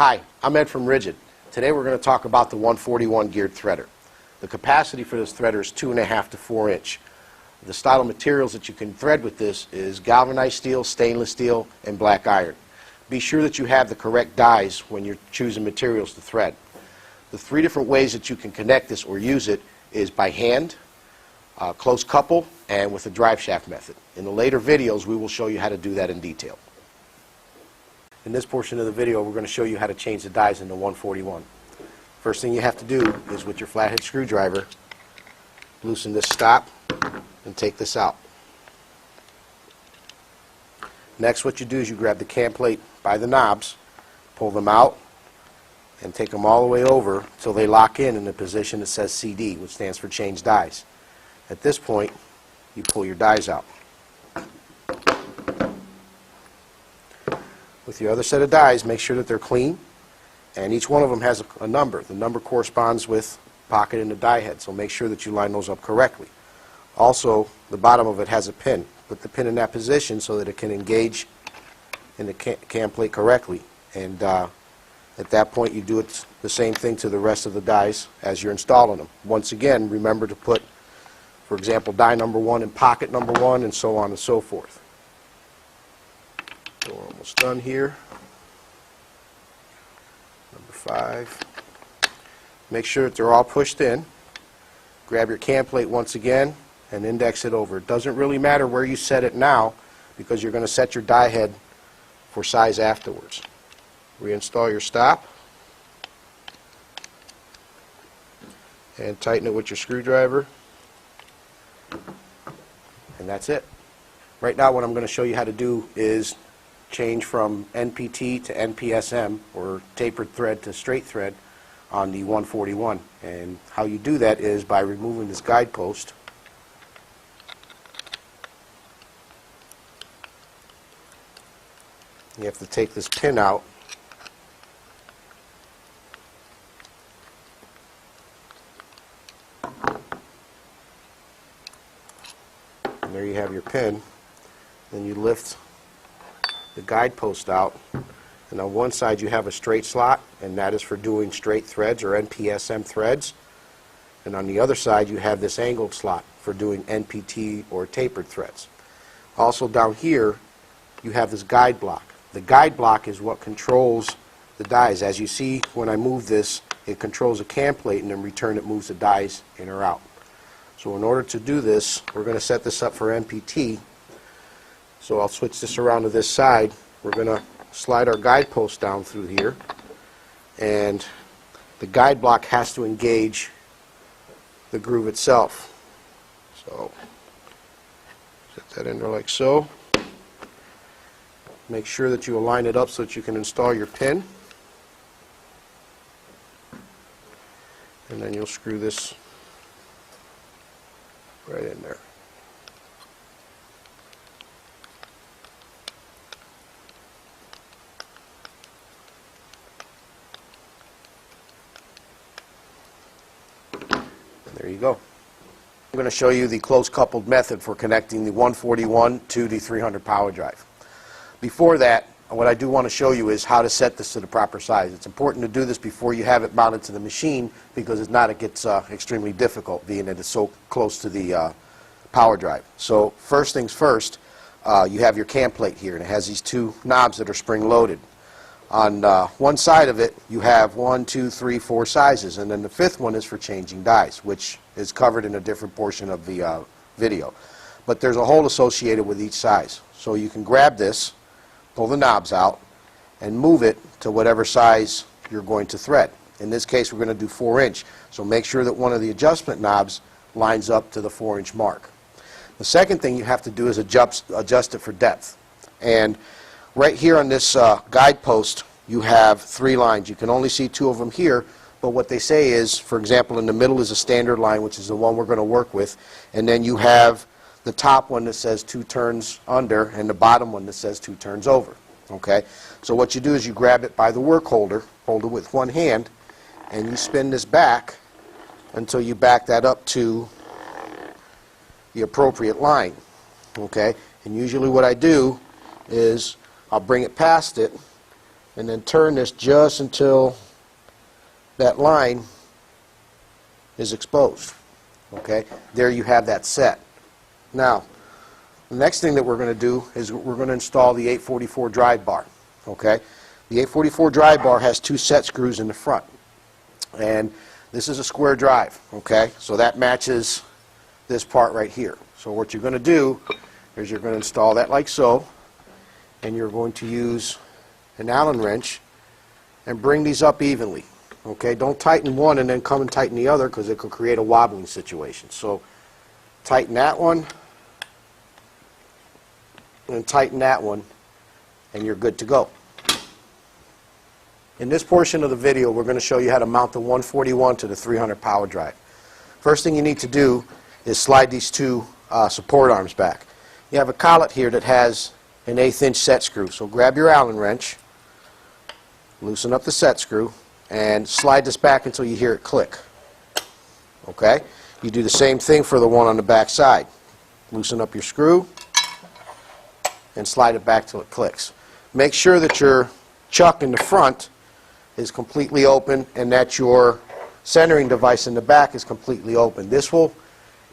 Hi, I'm Ed from Rigid. Today we're going to talk about the 141 geared threader. The capacity for this threader is 2.5 to 4 inch. The style of materials that you can thread with this is galvanized steel, stainless steel, and black iron. Be sure that you have the correct dies when you're choosing materials to thread. The 3 different ways that you can connect this or use it is by hand, close couple, and with a drive shaft method. In the later videos we will show you how to do that in detail. In this portion of the video we're going to show you how to change the dies into 141. First thing you have to do is with your flathead screwdriver loosen this stop and take this out. Next what you do is you grab the cam plate by the knobs, pull them out, and take them all the way over until they lock in the position that says CD, which stands for change dies. At this point you pull your dies out. With your other set of dies, make sure that they're clean, and each one of them has a number. The number corresponds with pocket in the die head, so make sure that you line those up correctly. Also, the bottom of it has a pin. Put the pin in that position so that it can engage in the cam plate correctly, and at that point you do it the same thing to the rest of the dies as you're installing them. Once again, remember to put, for example, die number 1 in pocket number 1, and so on and so forth. So we're almost done here. Number 5. Make sure that they're all pushed in. Grab your cam plate once again and index it over. It doesn't really matter where you set it now because you're going to set your die head for size afterwards. Reinstall your stop and tighten it with your screwdriver, and that's it. Right now what I'm going to show you how to do is change from NPT to NPSM, or tapered thread to straight thread, on the 141. And how you do that is by removing this guide post. You have to take this pin out. And there you have your pin. Then you lift the guide post out, and on one side you have a straight slot, and that is for doing straight threads or NPSM threads, and on the other side you have this angled slot for doing NPT or tapered threads. Also down here you have this guide block. The guide block is what controls the dies. As you see, when I move this, it controls a cam plate, and in return it moves the dies in or out. So in order to do this, we're going to set this up for NPT. So I'll switch this around to this side. We're going to slide our guide post down through here, and the guide block has to engage the groove itself. So set that in there like so. Make sure that you align it up so that you can install your pin, and then you'll screw this right in there. There you go. I'm going to show you the close coupled method for connecting the 141 to the 300 power drive. Before that, what I do want to show you is how to set this to the proper size. It's important to do this before you have it mounted to the machine, because if not it gets extremely difficult, being that it's so close to the power drive. So first things first, you have your cam plate here, and it has these 2 knobs that are spring loaded. On one side of it you have 1, 2, 3, 4 sizes, and then the 5th one is for changing dies, which is covered in a different portion of the video. But there's a hole associated with each size. So you can grab this, pull the knobs out, and move it to whatever size you're going to thread. In this case we're going to do 4 inch, so make sure that one of the adjustment knobs lines up to the 4 inch mark. The second thing you have to do is adjust it for depth. And right here on this guide post you have 3 lines. You can only see 2 of them here, but what they say is, for example, in the middle is a standard line, which is the one we're going to work with, and then you have the top one that says 2 turns under and the bottom one that says 2 turns over. Okay? So what you do is you grab it by the work holder, hold it with one hand, and you spin this back until you back that up to the appropriate line. Okay? And usually what I do is I'll bring it past it and then turn this just until that line is exposed. Okay, there you have that set. Now, the next thing that we're going to do is we're going to install the 844 drive bar. Okay, the 844 drive bar has 2 set screws in the front, and this is a square drive. Okay, so that matches this part right here. So what you're going to do is you're going to install that like so, and you're going to use an Allen wrench and bring these up evenly. Okay, don't tighten one and then come and tighten the other, because it could create a wobbling situation. So tighten that one and tighten that one, and you're good to go. In this portion of the video, we're going to show you how to mount the 141 to the 300 power drive. First thing you need to do is slide these 2 support arms back. You have a collet here that has an 1/8 inch set screw, so grab your Allen wrench, loosen up the set screw, and slide this back until you hear it click. Okay? You do the same thing for the one on the back side. Loosen up your screw and slide it back till it clicks. Make sure that your chuck in the front is completely open and that your centering device in the back is completely open. This will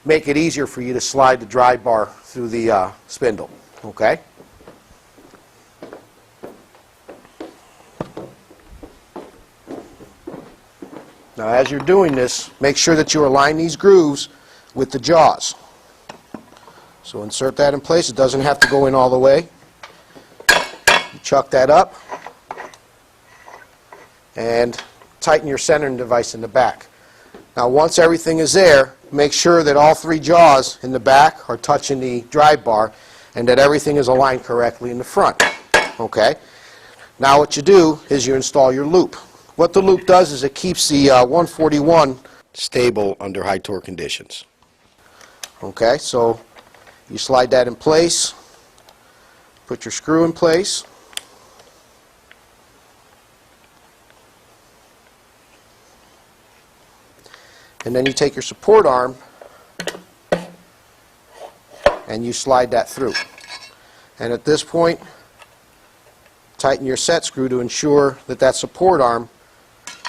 make it easier for you to slide the drive bar through the spindle. Okay? Now, as you're doing this, make sure that you align these grooves with the jaws. So insert that in place. It doesn't have to go in all the way. You chuck that up and tighten your centering device in the back. Now, once everything is there, make sure that all 3 jaws in the back are touching the drive bar and that everything is aligned correctly in the front. Okay? Now what you do is you install your loop. What the loop does is it keeps the 141 stable under high torque conditions. Okay, so you slide that in place, put your screw in place, and then you take your support arm and you slide that through. And at this point, tighten your set screw to ensure that that support arm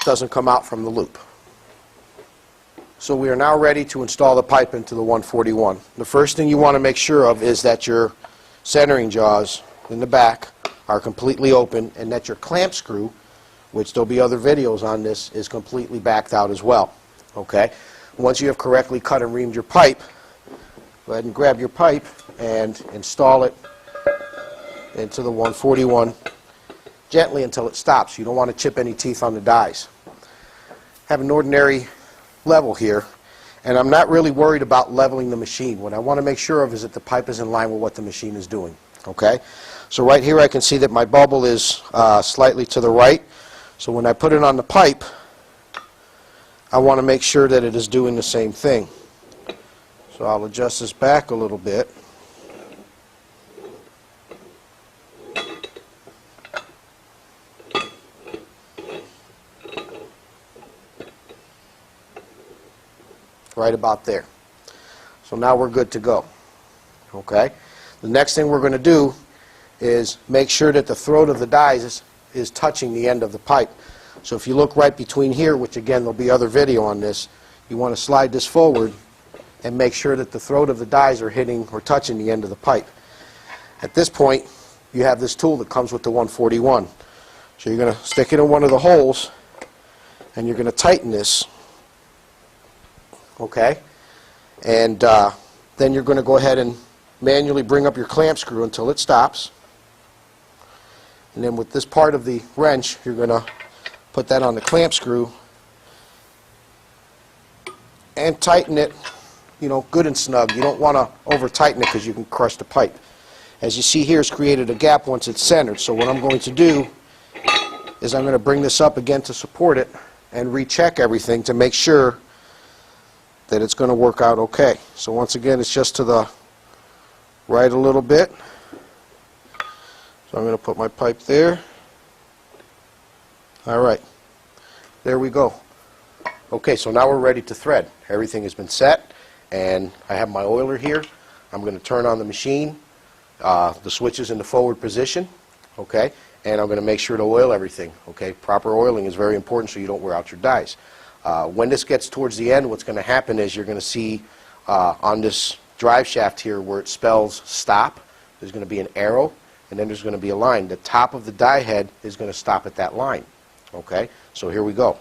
doesn't come out from the loop. So we are now ready to install the pipe into the 141. The first thing you want to make sure of is that your centering jaws in the back are completely open and that your clamp screw, which there'll be other videos on this, is completely backed out as well. Okay? Once you have correctly cut and reamed your pipe, go ahead and grab your pipe and install it into the 141 gently until it stops. You don't want to chip any teeth on the dies. Have an ordinary level here, and I'm not really worried about leveling the machine. What I want to make sure of is that the pipe is in line with what the machine is doing. Okay? So right here I can see that my bubble is slightly to the right. So when I put it on the pipe, I want to make sure that it is doing the same thing. So I'll adjust this back a little bit. Right about there. So now we're good to go. Okay? The next thing we're going to do is make sure that the throat of the dies is touching the end of the pipe. So if you look right between here, which again there'll be other video on this, you want to slide this forward and make sure that the throat of the dies are hitting or touching the end of the pipe. At this point, you have this tool that comes with the 141. So you're going to stick it in one of the holes and you're going to tighten this. Okay? And then you're going to go ahead and manually bring up your clamp screw until it stops. And then with this part of the wrench, you're going to put that on the clamp screw and tighten it, you know, good and snug. You don't want to over tighten it because you can crush the pipe. As you see here, it's created a gap once it's centered. So what I'm going to do is I'm going to bring this up again to support it and recheck everything to make sure that it's going to work out okay. So once again, it's just to the right a little bit. So I'm going to put my pipe there. Alright, there we go. Okay, so now we're ready to thread. Everything has been set, and I have my oiler here. I'm going to turn on the machine. The switch is in the forward position. Okay, and I'm going to make sure to oil everything. Okay, proper oiling is very important so you don't wear out your dies. When this gets towards the end, what's going to happen is you're going to see on this drive shaft here where it spells stop, there's going to be an arrow, and then there's going to be a line. The top of the die head is going to stop at that line. Okay, so here we go.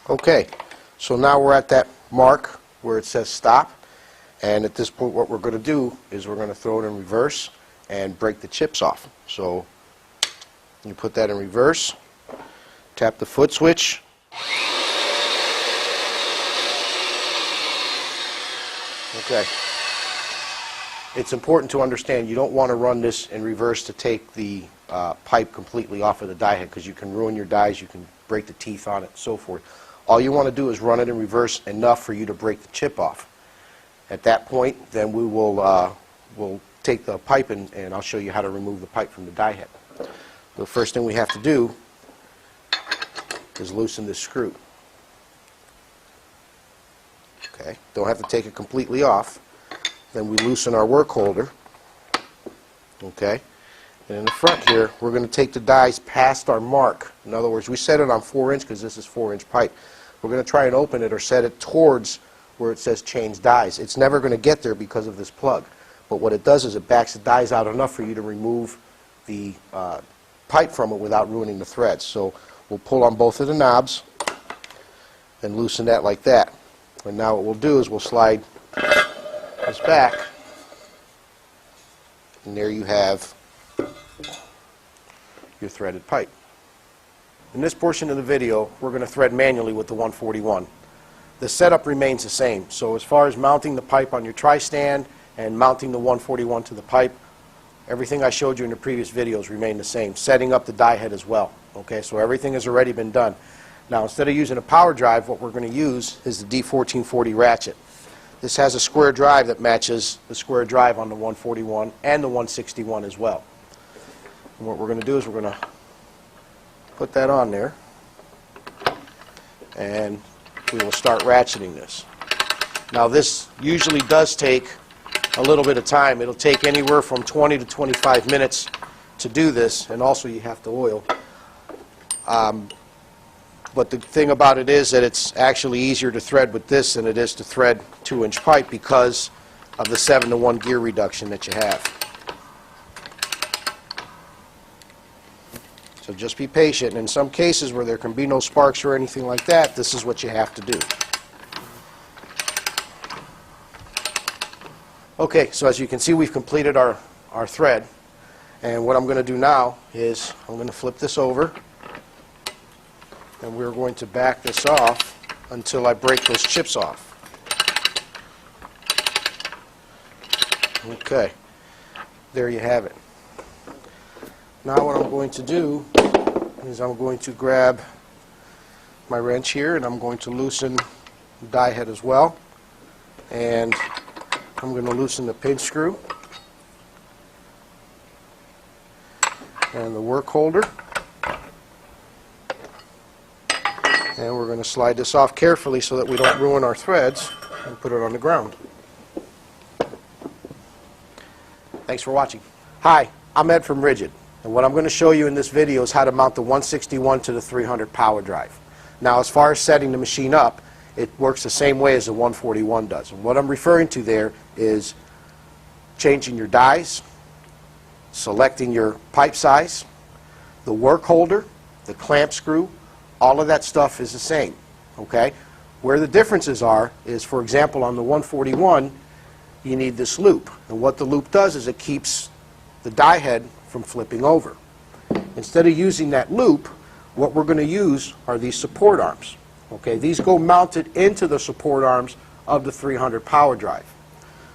Okay, so now we're at that mark where it says stop, and at this point what we're going to do is we're going to throw it in reverse and break the chips off. So you put that in reverse, tap the foot switch, okay. It's important to understand you don't want to run this in reverse to take the pipe completely off of the die head, because you can ruin your dies, you can break the teeth on it, and so forth. All you want to do is run it in reverse enough for you to break the chip off. At that point, then we will we'll take the pipe and I'll show you how to remove the pipe from the die head. The first thing we have to do is loosen this screw. Okay, don't have to take it completely off. Then we loosen our work holder. Okay, and in the front here, we're going to take the dies past our mark. In other words, we set it on 4-inch because this is 4-inch pipe. We're going to try and open it or set it towards where it says change dies. It's never going to get there because of this plug. But what it does is it backs the dies out enough for you to remove the pipe from it without ruining the threads. So we'll pull on both of the knobs and loosen that like that. And now what we'll do is we'll slide this back, and there you have your threaded pipe. In this portion of the video, we're going to thread manually with the 141. The setup remains the same. So as far as mounting the pipe on your tri-stand and mounting the 141 to the pipe, everything I showed you in the previous videos remain the same. Setting up the die head as well. Okay, so everything has already been done. Now instead of using a power drive, what we're going to use is the D1440 ratchet. This has a square drive that matches the square drive on the 141 and the 161 as well. And what we're going to do is we're going to put that on there, and we will start ratcheting this. Now this usually does take a little bit of time. It'll take anywhere from 20 to 25 minutes to do this, and also you have to oil. But the thing about it is that it's actually easier to thread with this than it is to thread 2-inch pipe because of the 7-to-1 gear reduction that you have. So just be patient. And in some cases where there can be no sparks or anything like that, this is what you have to do. Okay, so as you can see, we've completed our thread. And what I'm going to do now is I'm going to flip this over, and we're going to back this off until I break those chips off. Okay, there you have it. Now what I'm going to do is I'm going to grab my wrench here, and I'm going to loosen the die head as well. And I'm going to loosen the pinch screw and the work holder. And we're going to slide this off carefully so that we don't ruin our threads, and put it on the ground. Thanks for watching. Hi, I'm Ed from Rigid. And what I'm going to show you in this video is how to mount the 161 to the 300 power drive. Now as far as setting the machine up, it works the same way as the 141 does. And what I'm referring to there is changing your dies, selecting your pipe size, the work holder, the clamp screw, all of that stuff is the same. Okay? Where the differences are is, for example, on the 141, you need this loop. And what the loop does is it keeps the die head from flipping over. Instead of using that loop, what we're going to use are these support arms. Okay, these go mounted into the support arms of the 300 power drive.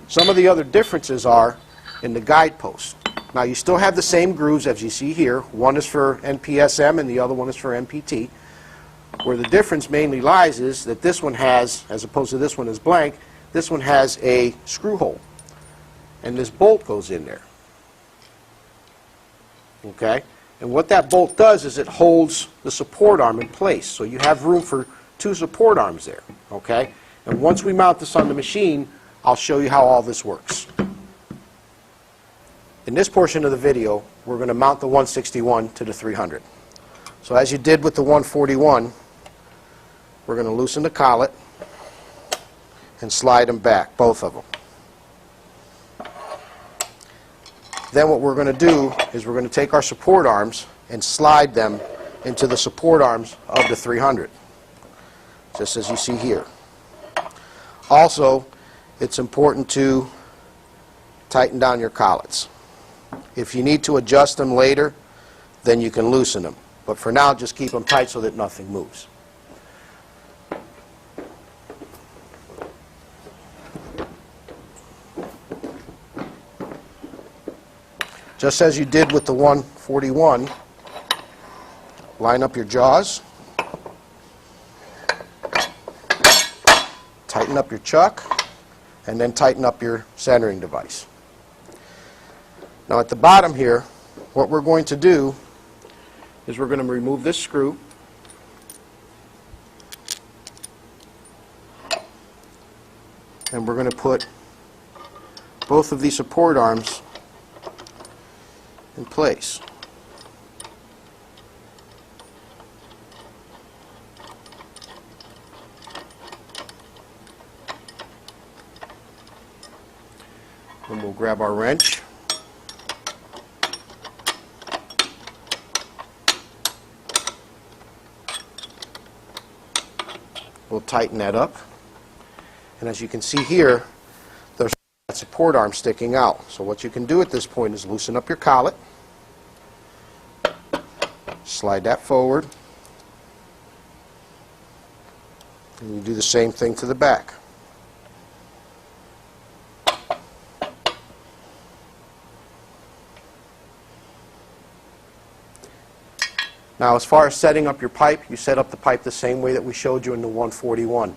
Some of the other differences are in the guide post. Now you still have the same grooves as you see here. One is for NPSM and the other one is for MPT. Where the difference mainly lies is that this one has, as opposed to this one is blank, this one has a screw hole. And this bolt goes in there. Okay? And what that bolt does is it holds the support arm in place. So you have room for 2 support arms there. Okay? And once we mount this on the machine, I'll show you how all this works. In this portion of the video, we're going to mount the 161 to the 300. So as you did with the 141, we're going to loosen the collet and slide them back, both of them. Then what we're going to do is we're going to take our support arms and slide them into the support arms of the 300, just as you see here. Also, it's important to tighten down your collets. If you need to adjust them later, then you can loosen them. But for now, just keep them tight so that nothing moves. Just as you did with the 141, line up your jaws, tighten up your chuck, and then tighten up your centering device. Now at the bottom here, what we're going to do is we're going to remove this screw, and we're going to put both of these support arms in place. And we'll grab our wrench. We'll tighten that up. And as you can see here, there's that support arm sticking out. So what you can do at this point is loosen up your collet, slide that forward, and you do the same thing to the back. Now as far as setting up your pipe, you set up the pipe the same way that we showed you in the 141.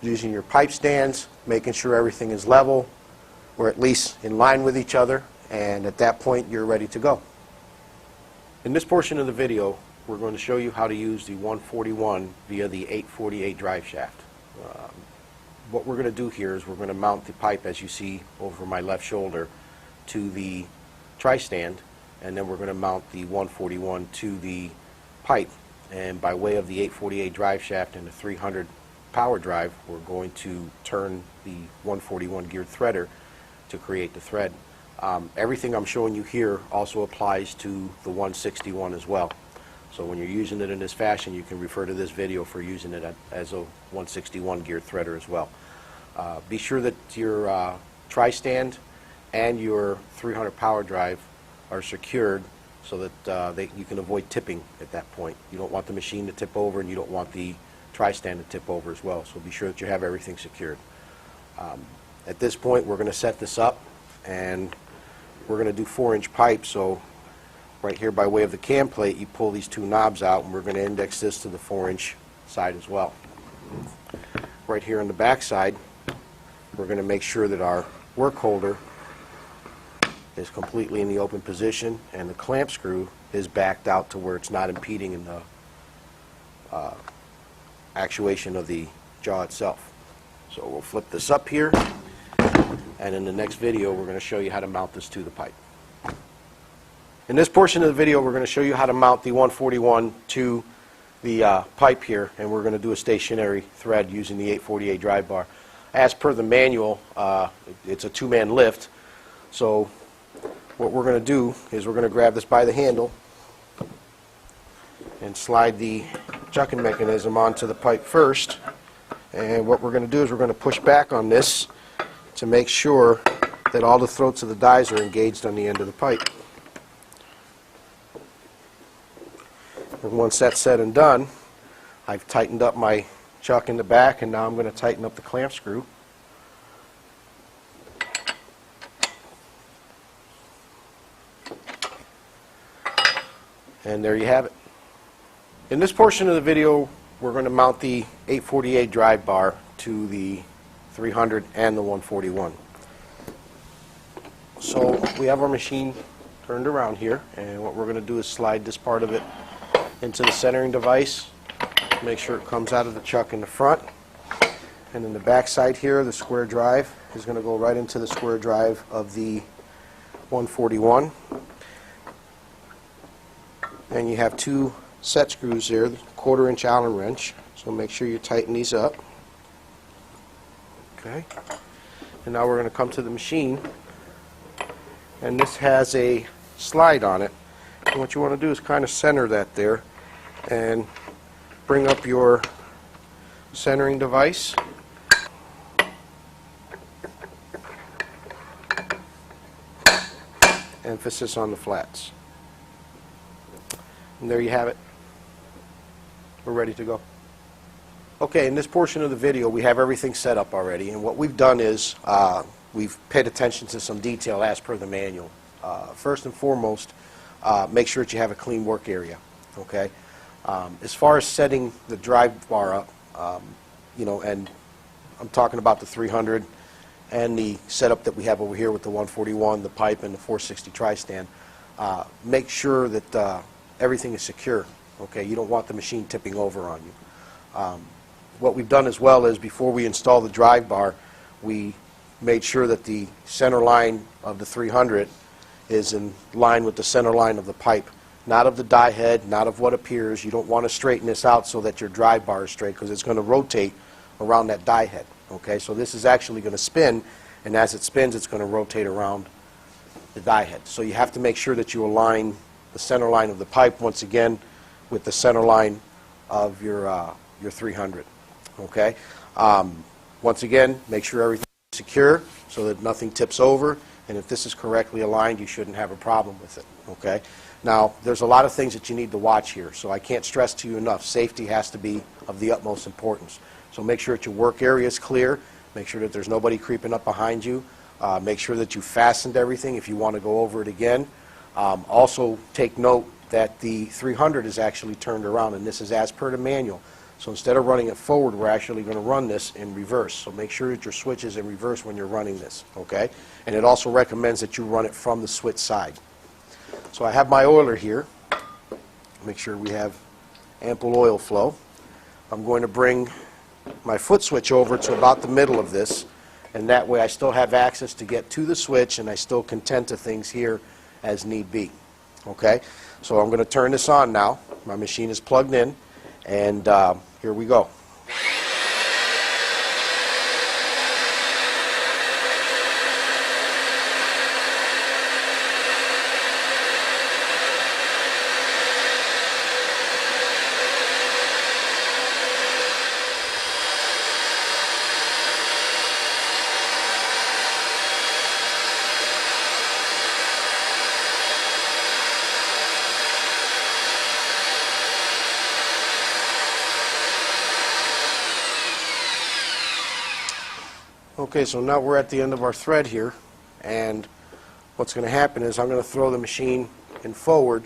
Using your pipe stands, making sure everything is level, or at least in line with each other, and at that point you're ready to go. In this portion of the video, we're going to show you how to use the 141 via the 848 drive shaft. What we're going to do here is we're going to mount the pipe, as you see over my left shoulder, to the tri-stand, and then we're going to mount the 141 to the pipe. And by way of the 848 drive shaft and the 300 power drive, we're going to turn the 141 geared threader to create the thread. Everything I'm showing you here also applies to the 161 as well. So when you're using it in this fashion, you can refer to this video for using it as a 161 geared threader as well. Be sure that your tri-stand and your 300 power drive are secured so that you can avoid tipping at that point. You don't want the machine to tip over, and you don't want the tri-stand to tip over as well. So be sure that you have everything secured. At this point, we're going to set this up, and we're going to do 4-inch pipe. So right here, by way of the cam plate, you pull these 2 knobs out, and we're going to index this to the 4-inch side as well. Right here on the back side, we're going to make sure that our work holder is completely in the open position, and the clamp screw is backed out to where it's not impeding in the actuation of the jaw itself. So we'll flip this up here, and in the next video we're going to show you how to mount this to the pipe. In this portion of the video, we're going to show you how to mount the 141 to the pipe here, and we're going to do a stationary thread using the 848 drive bar. As per the manual, it's a 2-man lift. So what we're going to do is we're going to grab this by the handle and slide the chucking mechanism onto the pipe first. And what we're going to do is we're going to push back on this to make sure that all the throats of the dies are engaged on the end of the pipe. And once that's said and done, I've tightened up my chuck in the back, and now I'm going to tighten up the clamp screw. And there you have it. In this portion of the video, we're going to mount the 848 drive bar to the 300 and the 141. So we have our machine turned around here, and what we're going to do is slide this part of it into the centering device. Make sure it comes out of the chuck in the front. And in the back side here, the square drive is going to go right into the square drive of the 141. And you have two set screws here, the 1/4-inch Allen wrench. So make sure you tighten these up. Okay. And now we're going to come to the machine. And this has a slide on it. And what you want to do is kind of center that there and bring up your centering device. Emphasis on the flats. And there you have it. We're ready to go. Okay, in this portion of the video we have everything set up already, and what we've done is we've paid attention to some detail as per the manual. First and foremost, make sure that you have a clean work area. Okay. As far as setting the drive bar up, you know, and I'm talking about the 300 and the setup that we have over here with the 141, the pipe, and the 460 tri-stand, make sure that everything is secure. Okay, you don't want the machine tipping over on you. What we've done as well is before we install the drive bar, we made sure that the center line of the 300 is in line with the center line of the pipe. Not of the die head, not of what appears. You don't want to straighten this out so that your drive bar is straight, because it's going to rotate around that die head. Okay, so this is actually going to spin, and as it spins, it's going to rotate around the die head. So you have to make sure that you align the center line of the pipe once again with the center line of your 300. Okay. Once again, make sure everything is secure so that nothing tips over, and if this is correctly aligned, you shouldn't have a problem with it. Okay. Now, there's a lot of things that you need to watch here, so I can't stress to you enough, safety has to be of the utmost importance. So make sure that your work area is clear, make sure that there's nobody creeping up behind you, make sure that you fastened everything if you want to go over it again. Also take note that the 300 is actually turned around, and this is as per the manual. So instead of running it forward, we're actually going to run this in reverse. So make sure that your switch is in reverse when you're running this, okay? And it also recommends that you run it from the switch side. So I have my oiler here. Make sure we have ample oil flow. I'm going to bring my foot switch over to about the middle of this, and that way I still have access to get to the switch, and I still can tend to things here as need be. Okay? So I'm going to turn this on now. My machine is plugged in, and here we go. Okay, so now we're at the end of our thread here, and what's going to happen is I'm going to throw the machine in forward,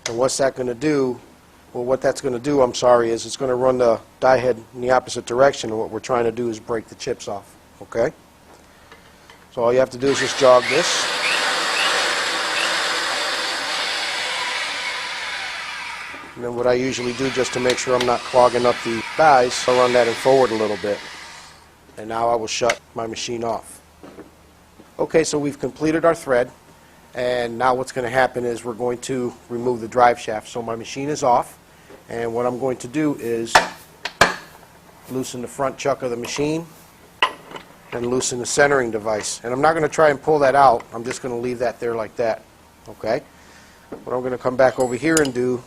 and what's that going to do? Well, what that's going to do, I'm sorry, is it's going to run the die head in the opposite direction, and what we're trying to do is break the chips off, okay? So all you have to do is just jog this. And then what I usually do, just to make sure I'm not clogging up the dies, I'll run that in forward a little bit. And now I will shut my machine off. Okay, so we've completed our thread, and now what's going to happen is we're going to remove the drive shaft. So my machine is off, and what I'm going to do is loosen the front chuck of the machine and loosen the centering device. And I'm not going to try and pull that out. I'm just going to leave that there like that. Okay? What I'm going to come back over here and do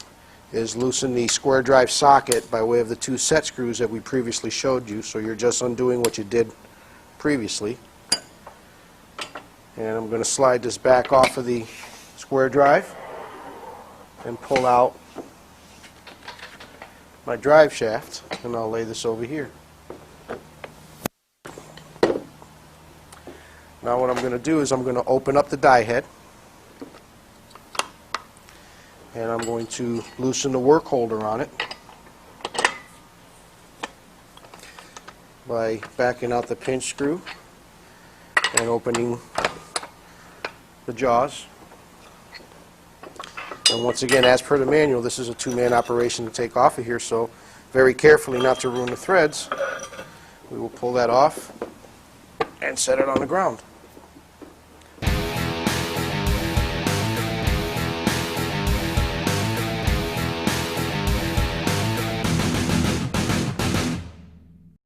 is loosen the square drive socket by way of the two set screws that we previously showed you. So you're just undoing what you did previously. And I'm going to slide this back off of the square drive and pull out my drive shaft, and I'll lay this over here. Now what I'm going to do is I'm going to open up the die head, and I'm going to loosen the work holder on it by backing out the pinch screw and opening the jaws. And once again, as per the manual, this is a two-man operation to take off of here, so very carefully not to ruin the threads, we will pull that off and set it on the ground.